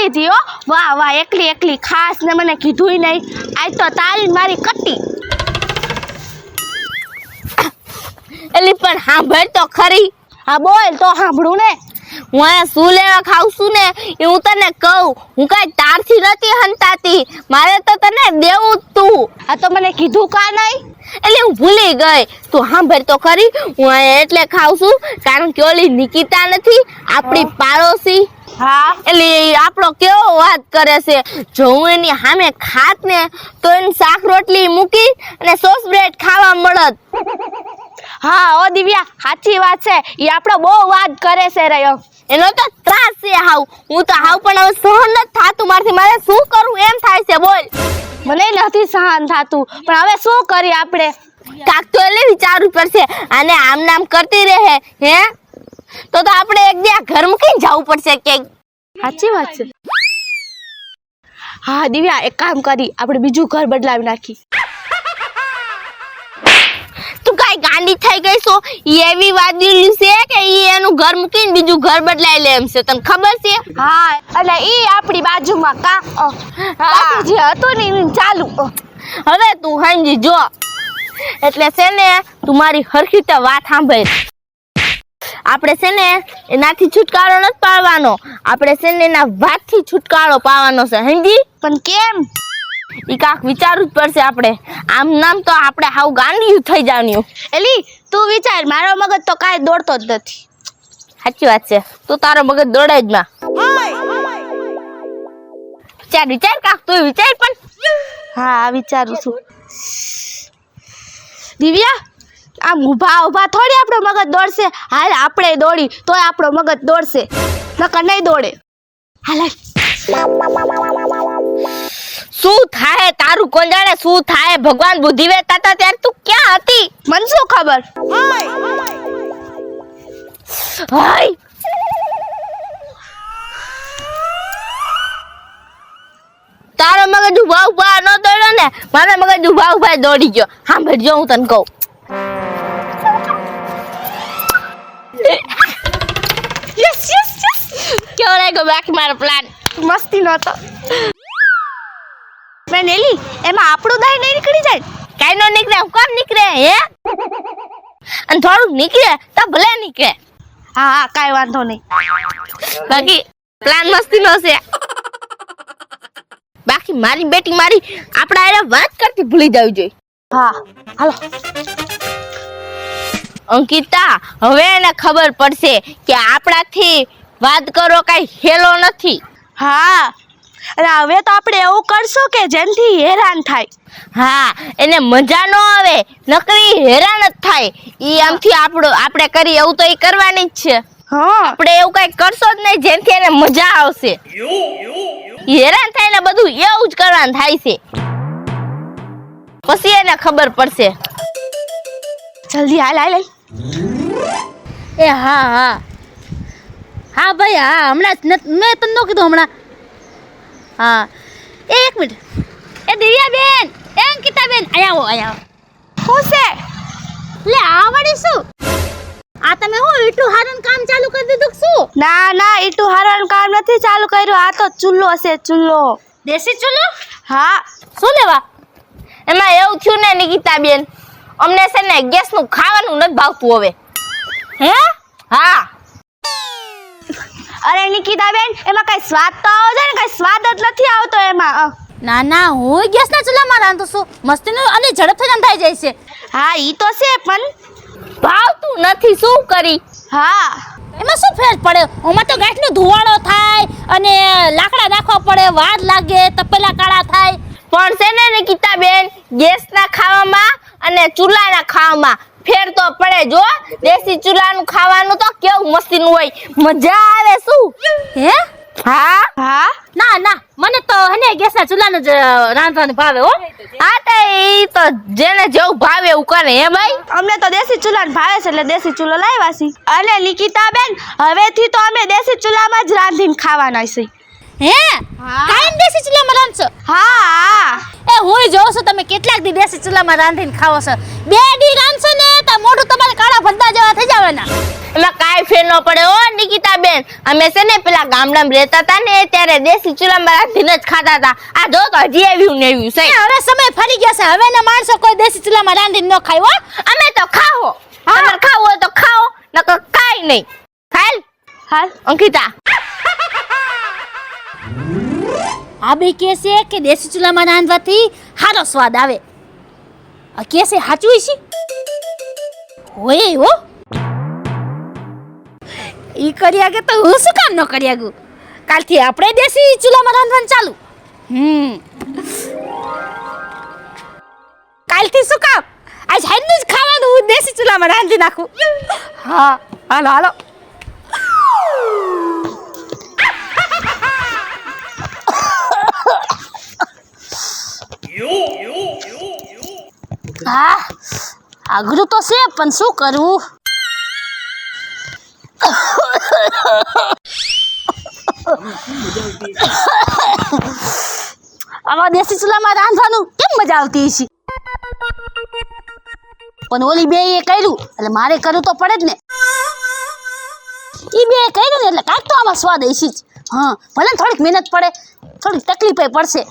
લીધી હો. વાહ વાહ, એકલી એકલી ખાસ ને મને કીધુંય નહીં. આજ તો તારી મારી કટી. એલી પણ સાંભળ તો ખરી. હા બોલ તો સાંભળું ને. હું અહીંયા શું લેવા ખાઉં છું ને એ હું તને કહું. હું કાંઈ તારથી નથી હંતાતી, મારે તો તને દેવું જ તું. આ તો મને કીધું કા નહીં. એટલે હું ભૂલી ગઈ. તું સાંભળ તો ખરી. હું અહીંયા એટલે ખાઉં છું કારણ કે ઓલી નિકિતા નથી આપણી પાડોશી. હા એટલે આપણો કેવો વાત કરે છે. જો હું એની સામે ખાત ને તો એની શાક રોટલી મૂકી અને સોસ બ્રેડ ખાવા મળત. હા ઓ દિવ્યા, સાચી વાત છે. એ આપણો બહુ વાત કરે છે રહ્યો. એનો તો ત્રાસ છે હાવ. હું તો હાવ પણ હવે સહન નથી થાતું મારથી. મારે શું કરું એમ થાય છે. બોલ. મને નથી સહન થાતું, પણ હવે શું કરીએ આપણે? કાક તો એટલે વિચારવું પડશે. અને આમ નામ કરતી રહે હે તો આપણે એક દી આ ઘર મૂકીને જવું પડશે ક્યાંક. સાચી વાત છે. હા દિવ્યા, એક કામ કરી, આપણે બીજું ઘર બદલાવી નાખી. તું કાઈ ગાંડી થઈ ગઈ છો? એવી વાત દીલી છે કે ઈ એનું ઘર મૂકીને બીજું ઘર બદલાઈ લે એમ છે. તને ખબર છે? હા, અને ઈ આપણી બાજુમાં બાકી જે હતું ને ઈ ચાલુ. હવે તું સમજી જો. એટલે છે ને તું મારી હરખી રીતે વાત સાંભળ. આપણે છે ને એનાથી છુટકારો નથી પાડવાનો. આપણે છે ને એના વાતથી છુટકારો પાડવાનો છે. સમજી? પણ કેમ? ઈ કાક વિચારવું જ પડશે આપણે. આમ નામ તો આપણે હાવ ગાંડિયું થઈ જવાનું. એલી તું વિચાર, મારો મગજ તો કાંઈ દોડતો જ નથી. સાચી વાત છે. તું તારો મગજ દોડે જ માં. વિચાર વિચાર કાક તું વિચાર પણ. હા વિચારું છું. દિવ્યા, આમ ઊભા ઊભા થોડી આપણો મગજ દોડશે. હાલ આપણે દોડી તોય આપણો મગજ દોડશે, નકર નહીં દોડે. હાલ શું થાય તારું કોણ જાણે? શું થાય? ભગવાન બુદ્ધિ વેતા હતા ત્યારે તું ક્યાં હતી? મને શું ખબર? હાય તારો મગજ ઉભા ઉભા ન દોડ્યો ને, મારા મગજ ઉભા ઉભા દોડી ગયો. સાંભળજો હું તને કહું. યસ યસ યસ, કેવો લાગ્યો બાકી મારો પ્લાન? મસ્તી નતો. મેં એલી એમાં આપણું દાય નહીં નીકળી જાય? કાઈ નો નીકળે. હું કોણ નીકળે હે? અને થોડું નીકળે તો ભલે નીકળે. હા હા, કાંઈ વાંધો નહીં. બાકી પ્લાન મસ્તી નો છે. બાકી મારી બેટી મારી આપણા એને વાત કરતી ભૂલી જવી જોઈએ. હા હાલો. અંકિતા, હવે એને ખબર પડશે કે આપણાથી વાત કરો કઈ હેલો નથી. હા, અને હવે તો આપણે એવું કરશું કે જેનથી હેરાન થાય. હા, એને મજા ન આવે, નકરી હેરાન જ થાય. ઈ આમથી આપણે કરી એવું તો ઈ કરવાની જ છે. હા, આપણે એવું કઈ કરશો જ નહીં જેનથી એને મજા આવશે. હેરાન થાય ને બધું એવું જ કરવાનું થાય છે. પછી એને ખબર પડશે. જલ્દી હાલ હાલ. એ હા હા હા ભાઈ, હા હમણાં મેં તને ન કીધું હમણાં. હા એક મિનિટ. એ દિવ્યાબેન, એ અંકિતાબેન, અહીંયા આવો. શું છે? લે આવડી શું? આ તમે હું ઈટુ હારન કામ ચાલુ કરી દીધું શું? ના ના, ઈટુ હારવાનું કામ નથી ચાલુ કર્યું. આ તો ચૂલો છે, ચૂલો. દેશી ચૂલો? હા. શું લેવા? એમાં એવું થયું ને નિકિતાબેન, અમને છે ને ગેસનું ખાવાનું નથી ભાવતું હવે. હે? હા. અરે નિકિતાબેન, એમાં કઈ સ્વાદ તો આવે છે ને? કઈ સ્વાદ જ નથી આવતો એમાં. ના ના, હું ગેસના ચૂલામાં રાંધું છું. મસ્તીનું અને ઝડપથી રંધાઈ જાય છે. હા ઈ તો છે, પણ ભાવતું નથી. શું કરી? હા એમાં શું ફેર પડે? ઓમાં તો ગાંઠનો ધુવાળો થાય અને લાકડા નાખવા પડે, વાર લાગે, તપેલા કાળા થાય. પણ છે ને નિકિતાબેન, ગેસના ખાવામાં અને ચૂલાના ખાવામાં ફેર તો પડે. જો દેશી ચૂલાનું ખાવાનું તો કેવું મસ્તીનું હોય, મજા આવે. શું હે? હા હા. ના ના, મને તો હને ગેસના ચૂલાનું જ રાંધવાનું ભાવે હો. હા તો ઈ તો જેને જેવું ભાવે એવું કરે. હે ભાઈ, અમને તો દેશી ચૂલા ભાવે છે એટલે દેશી ચૂલો લાવ્યા છીએ. અને નિકિતાબેન, હવેથી તો અમે દેશી ચૂલામાં જ રાંધીને ખાવાના છે. હે? હા. કાયમ દેશી ચૂલામાં રાંધશો? હા. એ હું જોઉં છું તમે કેટલાક દી દેશી ચૂલામાં રાંધીને ખાવો છો. 2 દી રાંધશો ને તો મોઢું તમારે કાળા ભદ્દા જેવા થઈ જવાના. એમાં કાંઈ ફેર ન પડે હો નિકિતા બેન. અમે છે ને પેલા ગામડામાં રહેતા હતા ને ત્યારે દેશી ચૂલામાં રાંધીને જ ખાતા હતા. આ જો તો હજી આવ્યું ને આવ્યું છે. હવે સમય ફરી ગયો છે, હવેના માણસો કોઈ દેશી ચૂલામાં રાંધીને ન ખાય હો. અમે તો ખાઓ. તમારે ખાવું હોય તો ખાઓ, નકર કાંઈ નહીં. હાલ હાલ અંકિતા. આ બે કહે છે કે દેશી ચૂલામાં રાંધવાથી સારો સ્વાદ આવે. આ કહે છે સાચું છે? હોય હો. ઈ કરી આગે તો હું શું કામ ન કરી આગું? કાલથી આપણે દેશી ચૂલામાં રાંધવાનું ચાલુ. કાલથી શું કામ? આજ હાઈનું જ ખાવાનું હું દેશી ચૂલામાં રાંધી નાખું. હા હાલો હાલો. હા અઘરું તો છે પણ શું કરવું? આવા દેશી ચૂલામાં રાંધવાનું કેમ મજા આવતી હશે? પણ ઓલી બે એ કર્યું એટલે મારે કરવું તો પડે જ ને. ઈ બે કર્યું ને એટલે કાંઈક તો આમાં સ્વાદ હશે જ. હા ભલે ને થોડીક મહેનત પડે, થોડીક તકલીફ પડશે.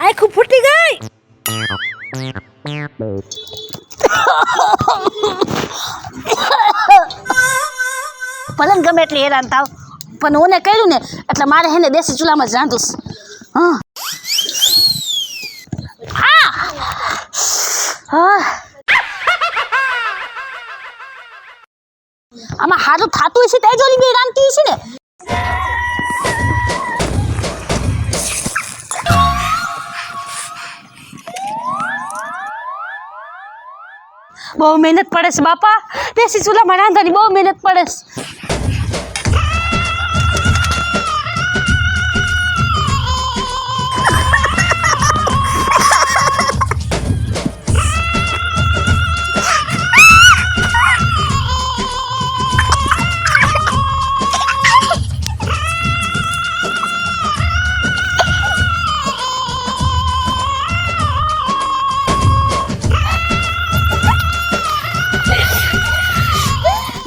આખું ફૂટી ગઈ. ભલે ગમે એટલે હેરાન થાવ પણ ઓને કર્યું ને એટલે મારે હેને દેશી ચૂલામાં જ રાંધું. હા હા આમાં સારું થતું હશે તે જોડી બે રાંધતી હશે ને. બહુ મહેનત પડે છે બાપા, દેશી ચૂલામાં રાંધવાની બહુ મહેનત પડે છે.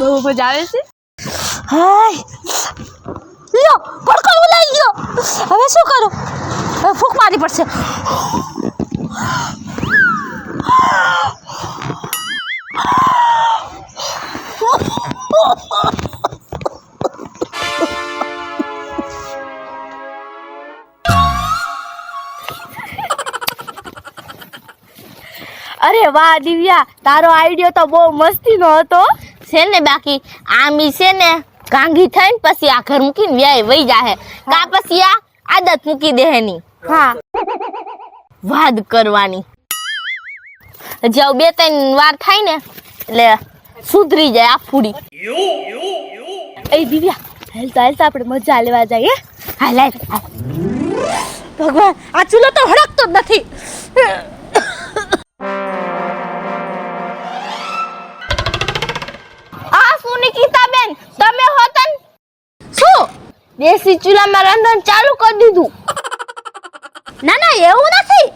બહુ મજા આવે છે. હાય લ્યો પડકો ઉલાઈ ગયો. હવે શું કરું? હવે ફૂંક મારી પડશે. અરે વાહ દિવ્યા, તારો આઈડિયો તો બહુ મસ્તીનો હતો છે ને. બાકી આમી છે ને ગાંગી થઈને પછી આ ઘર મૂકીને વ્યાય વહી જાહે. કા પછી આ આદત મૂકી દે ની. હા વાદ કરવાની. જ્યાં 2-3 વાર થાય ને એટલે સુધરી જાય આ ફૂડી. એ દિવ્યા હાલતા હાલતા આપણે મજા લેવા જઈએ. હાલ હાલ. ભગવાન આ ચૂલો તો હળકતો જ નથી. આ શું નિકિતા બેન, તમે હોતન શું દેશી ચૂલામાં રાંધવાનું ચાલુ કરી દીધું? ના ના એવું નથી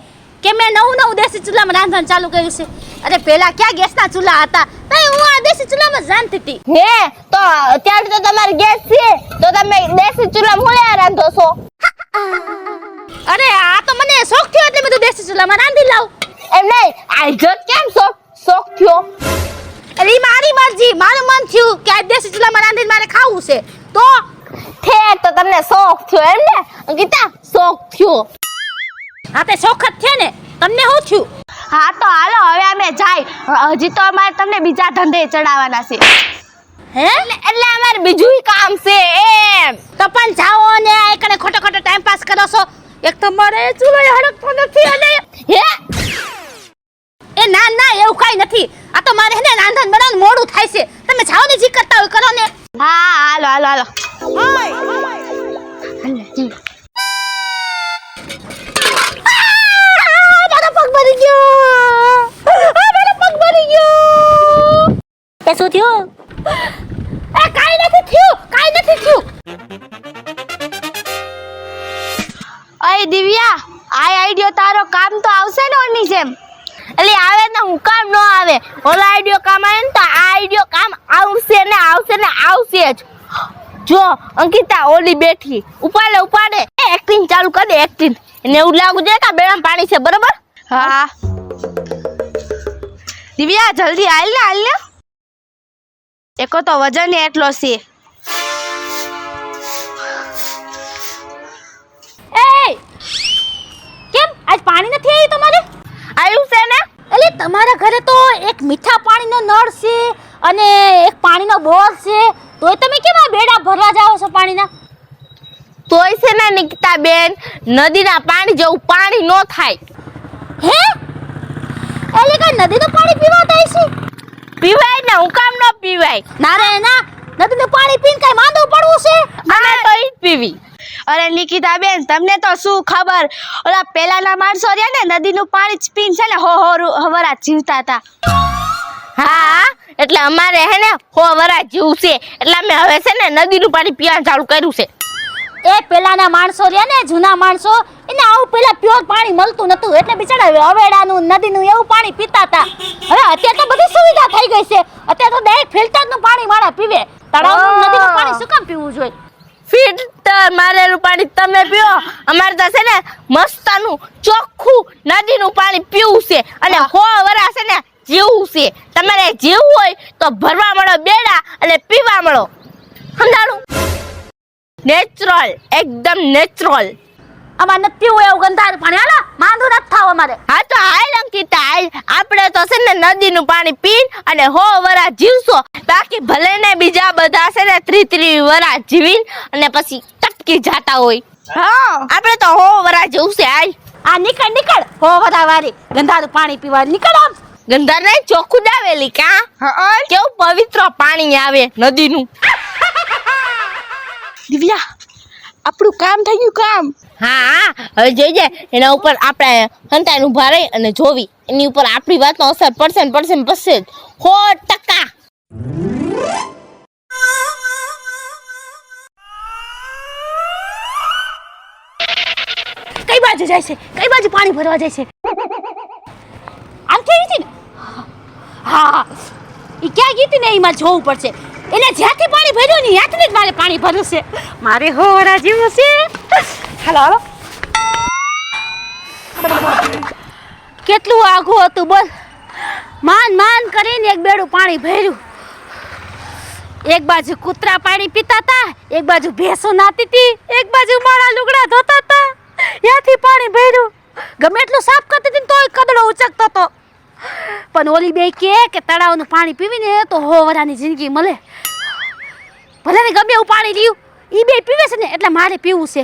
કે મેં નવું દેશી ચૂલામાં રાંધવાનું ચાલુ કર્યું છે. અરે પેલા ક્યાં ગેસના ચૂલા હતા, તો હું આ દેશી ચૂલામાં જ રાંધતી હતી. હે તો અત્યારે તો તમારે ગેસ છે તો તમે દેશી ચૂલામાં હું રાંધો છો? અરે આ તો મને શોખ થયો એટલે મેં તો દેશી ચૂલામાં રાંધી લાવ. એમ નહીં, આઈજત કેમ શોખ થયો? અરે ઈ મારી મરજી, મારું મન થયું કે આ દેશી ચૂલામાં રાંધીને મારે ખાવું છે તો ઠેર તો તમને શોખ થયો એમ ને અંકિતા? શોખ થયો. હા તે શોખ જ છે ને, તમને શું થયું? હા તો હાલો હવે અમે જાય. હજી તો અમારે તમને બીજા ધંધે ચડાવવાના છે. હે એટલે અમારે બીજું કામ છે એમ. તો પણ જાઓ ને આ કને ખોટો ટાઈમ પાસ કરો છો. એક તો મારે ચૂલો હળકતો નથી અને હે એ ના ના એવું કાઈ નથી. આ તો મારે ને રાંધણ બનાવવાનું મોડું થાય છે. તમે જાઓ ને જી કરતા હોય કરો ને. હા હાલો હાલો હાલો. મારો પગ ભરી ગયો. મારો પગ ભરી ગયો. એ શું થયું? એ કાઈ નથી થયું. એ દિવ્યા, આ આઈડિયો તારો કામ તો આવશે ને ઓની જેમ? એટલે આવે ને હું કામ ન આવે, ઓલો આઈડિયો કામ આવે ને તો આ આઈડિયો કામ આવશે ને આવશે ને આવશે જ. જો અંકિતા ઓલી બેઠી, ઉપાડે એક્ટિંગ ચાલુ કરી દે, એક્ટિંગ. એને એવું લાગુ જોઈએ કે બેડામાં પાણી છે, બરોબર? હા દિવ્યા જલ્દી હાલ ને એકો તો વજન એટલો છે. એ કેમ આજ પાણી નથી આવ્યું તમારે? આવ્યું છે ને? એટલે તમારા ઘરે તો એક મીઠા પાણીનો નળ છે અને એક પાણીનો બોર છે, તોય તમે કેમ આ બેડા ભરવા જાઓ છો પાણીના? તોય છે ને નિકિતા બેન, નદીના પાણી જેવું પાણી ન થાય. હે એટલે કઈ નદીનું પાણી પીવા થાય છે? પીવાય ને, હું કામ ન પીવાય? ના રે ના, નદીનું પાણી પીને કઈ માંદો પડવું છે? અમે તો ઈ જ પીવી. અરે નિકિતા બેન, તમને તો શું ખબર, ઓલા પેલાના માણસો રહ્યા ને નદીનું પાણી જ પીને છે ને હવરા જીવતા હતા. હા, એટલે અમારે હે ને વરા જીવ છે, એટલે અમે હવે છે ને નદીનું પાણી પીવાનું ચાલુ કર્યું છે. એ પેલાના માણસો રહ્યા ને, જૂના માણસો, એને આવું પેલા પ્યોર પાણી મળતું નતું, એટલે બિચારા હવેડાનું નદીનું એવું પાણી પીતા હતા. હવે અત્યારે તો બધી સુવિધા થઈ ગઈ છે, અત્યારે તો ડાયરેક્ટ ફિલ્ટરનું પાણી માણા પીવે. તળાવનું નદીનું પાણી શું કામ પીવું જોઈએ? ફિલ્ટર મારેલું પાણી તમે પીઓ, અમારે તો છે ને મસ્તાનું ચોખ્ખું નદીનું પાણી પીવું છે, અને વરા છે ને જીવવું છે. તમારે જીવવું હોય તો ભરવા મળો બેડા અને પીવા મળો, સમજાણું? નેચરલ, એકદમ નેચરલ. અમારે નથી પીવું એવું ગંધારું પાણી, હાલો માંદું નથી થાવ અમારે. હા તો હાલ અંકિતા હાલ, આપણે તો છે ને નદીનું પાણી પીન અને વરા જીવશો, બાકી ભલે ને બીજા બધા છે ને 30 વરા જીવીન અને પછી ટટકી જાતા હોય. હા આપણે તો વરા જીવશે. હાલ આ નીકળ હો બધા વારી ગંધારું પાણી પીવા નીકળ. આમ ગંધાર ને ચોખ્ખું જ આવેલી કા, કેવું પવિત્ર પાણી આવે નદીનું. દિવ્યા, આપણું કામ થઈ ગયું કામ. હા, હવે જોઈજે એના ઉપર આપણે હંતાઈને ઊભા રહી અને જોવી, એની ઉપર આપણી વાતનો અસર પડશે જ. 100%. કઈ બાજુ જાય છે? કઈ બાજુ પાણી ભરવા જાય છે? આમ કેવી હતી ને? હા, ઈ ક્યાં ગઈ હતી ને, એમાં જોવું પડશે. એને જ્યાંથી પાણી ભર્યું ને ત્યાંથી જ મારે પાણી ભરવું છે. મારે હોરા જેવું છે. હાલો કેટલું આઘું હતું બોલ. માન કરીને એક બેડું પાણી ભર્યું. એક બાજુ કૂતરા પાણી પીતા હતા, એક બાજુ ભેંસો નાતી હતી, એક બાજુ મારા લુગડા ધોતા હતા, ત્યાંથી પાણી ભર્યું. ગમે એટલું સાફ કરતી હતી તોય કદડો ઉચકતો હતો. પણ ઓલી બે કે તળાવનું પાણી પીવીને તો વરાની જિંદગી મળે. ભલે ને ગમે એવું પાણી લીયું, ઈ બે પીવે છે ને એટલે મારે પીવું છે.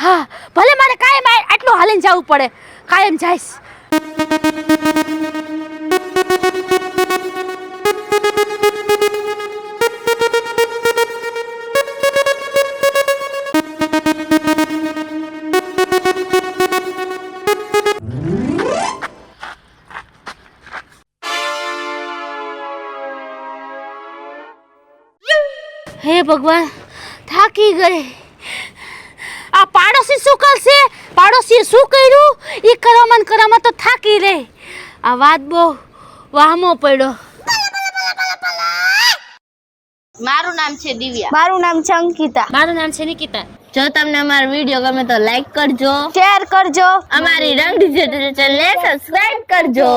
હા, ભલે મારે કાયમ આટલું હાલીને જવું પડે, કાયમ જઈશ. હે ભગવાન, થાકી ગઈ. આ પાડોશી શું કરશે? પાડોશીએ શું કર્યું? એ કરવામાં તો થાકી રહી. આ વાત બહુ વાહમો પડ્યો. મારું નામ છે દિવ્યા. મારું નામ છે અંકિતા. મારું નામ છે નિકિતા. જો તમને અમારો વિડિયો ગમે તો લાઈક કરજો, શેર કરજો, અમારી રંગ ડિજિટલ ચેનલને સબસ્ક્રાઇબ કરજો.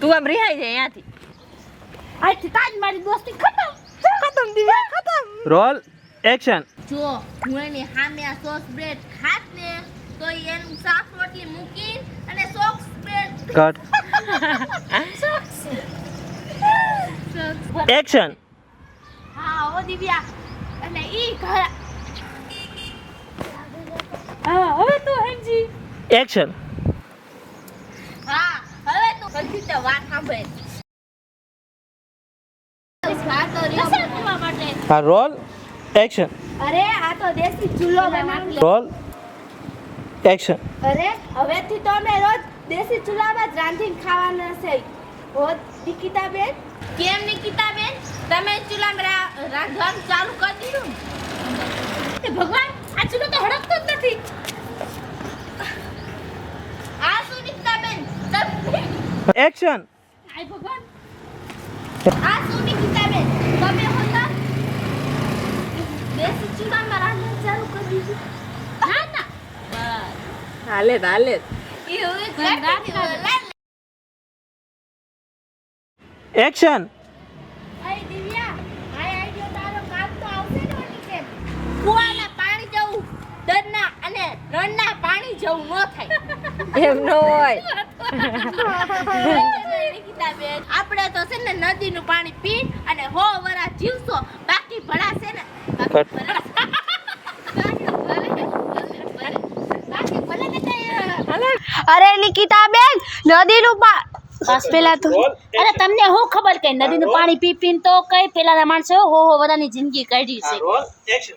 તું આમ રિહાઈ જાય ત્યાંથી. આજથી તાજ મારી દોસ્તી ખતમ દિવ્યા, ખતમ. Roll action. જો હું એની સામે આ સોસ બ્રેડ ખાત ને તો એનું શાક રોટલી મૂકી અને સોસ બ્રેડ કટ. એક્શન. હા ઓ દિવ્યા, અને ઈ ઘર હા, હવે તું સમજી. એક્શન. હા હવે તું હજી તો વાત સાંભળ. લસણ કરવા માટે હા રોલ એક્શન અરે આ તો દેશી ચૂલો બનાવી રોલ એક્શન અરે હવેથી તો અમે રોજ દેશી ચૂલામાં જ રાંધીને ખાવાના છે હો નિકિતાબેન. કેમ નિકિતાબેન તમે ચૂલામાં રાંધવાનું ચાલુ કરી દીધું ને? એ ભગવાન આ ચૂલો તો હડકતો જ નથી. આ શું નિકિતાબેન તમે એક્શન આય ભગવાન આ શું નિકિતાબેન તમે હોતા દેશી ચૂલામાં રાંધવાનું ચાલુ કરી દીધું? ના ના હાલે હાલે એવું કરતી એક્શન અરે દિવ્યા આ આઈડિયો તારો કામ તો આવશે ને નિકેત. કુવાના પાણી જેવું દરના અને રણના પાણી જેવું ન થાય. એમ ન હોય નિકિતાબેન આપણે તો છે ને નદીનું પાણી પી અને 100 વર્ષ જીવશો બાકી ભળાશે ને બાકી ભલે ને કઈ અરે નિકિતાબેન નદીનું પેલા તો અરે તમને શું ખબર કે નદીનું પાણી પી પીને તો કઈ પેલાના માણસો હો હો વરાની જિંદગી કાઢી છે. Role action